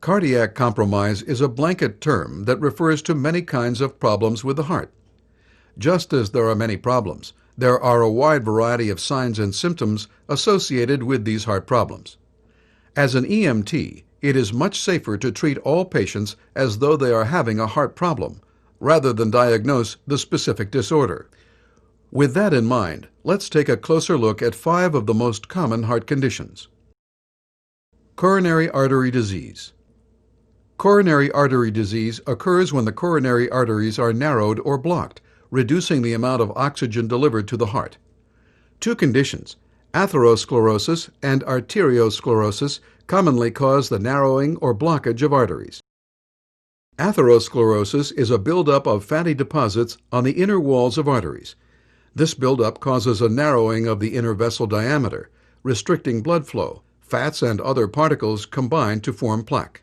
Cardiac compromise is a blanket term that refers to many kinds of problems with the heart. Just as there are many problems, there are a wide variety of signs and symptoms associated with these heart problems. As an EMT, it is much safer to treat all patients as though they are having a heart problem, rather than diagnose the specific disorder. With that in mind, let's take a closer look at 5 of the most common heart conditions. Coronary artery disease. Coronary artery disease occurs when the coronary arteries are narrowed or blocked, reducing the amount of oxygen delivered to the heart. 2 conditions, atherosclerosis and arteriosclerosis, commonly cause the narrowing or blockage of arteries. Atherosclerosis is a buildup of fatty deposits on the inner walls of arteries. This buildup causes a narrowing of the inner vessel diameter, restricting blood flow. Fats and other particles combine to form plaque.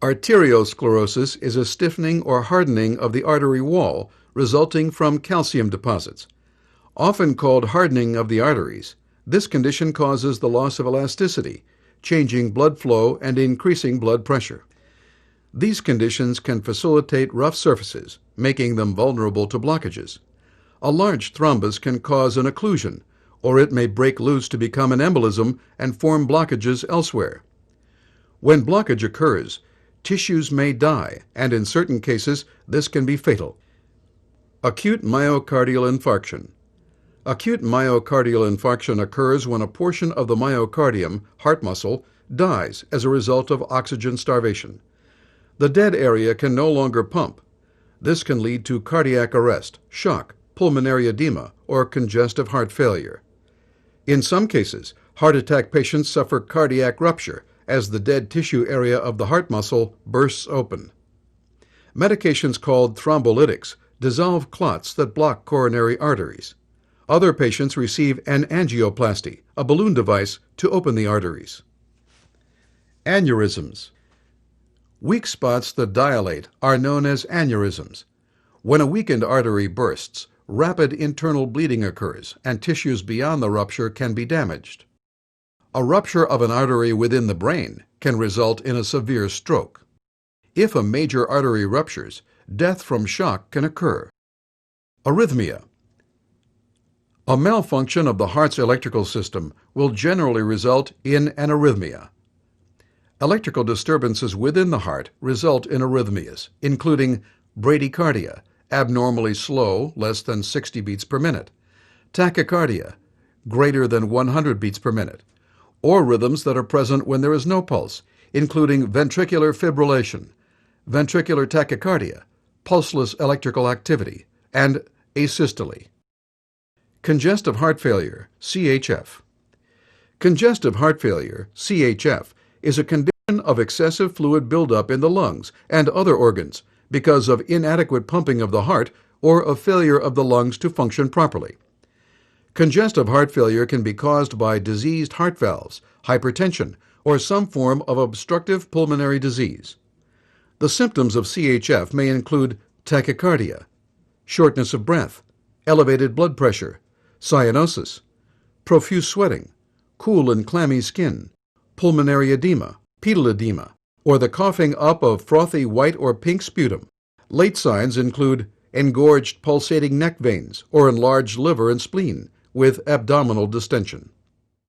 Arteriosclerosis is a stiffening or hardening of the artery wall resulting from calcium deposits. Often called hardening of the arteries, this condition causes the loss of elasticity, changing blood flow and increasing blood pressure. These conditions can facilitate rough surfaces, making them vulnerable to blockages. A large thrombus can cause an occlusion, or it may break loose to become an embolism and form blockages elsewhere. When blockage occurs, tissues may die, and in certain cases, this can be fatal. Acute myocardial infarction. Acute myocardial infarction occurs when a portion of the myocardium, heart muscle, dies as a result of oxygen starvation. The dead area can no longer pump. This can lead to cardiac arrest, shock, pulmonary edema, or congestive heart failure. In some cases, heart attack patients suffer cardiac rupture as the dead tissue area of the heart muscle bursts open. Medications called thrombolytics dissolve clots that block coronary arteries. Other patients receive an angioplasty, a balloon device, to open the arteries. Aneurysms. Weak spots that dilate are known as aneurysms. When a weakened artery bursts, rapid internal bleeding occurs, and tissues beyond the rupture can be damaged. A rupture of an artery within the brain can result in a severe stroke. If a major artery ruptures, death from shock can occur. Arrhythmia. A malfunction of the heart's electrical system will generally result in an arrhythmia. Electrical disturbances within the heart result in arrhythmias, including bradycardia, abnormally slow, less than 60 beats per minute, tachycardia, greater than 100 beats per minute, or rhythms that are present when there is no pulse, including ventricular fibrillation, ventricular tachycardia, pulseless electrical activity, and asystole. Congestive heart failure, CHF. Congestive heart failure, CHF, is a condition of excessive fluid buildup in the lungs and other organs because of inadequate pumping of the heart or of failure of the lungs to function properly. Congestive heart failure can be caused by diseased heart valves, hypertension, or some form of obstructive pulmonary disease. The symptoms of CHF may include tachycardia, shortness of breath, elevated blood pressure, cyanosis, profuse sweating, cool and clammy skin, pulmonary edema, pedal edema, or the coughing up of frothy white or pink sputum. Late signs include engorged pulsating neck veins or enlarged liver and spleen with abdominal distension.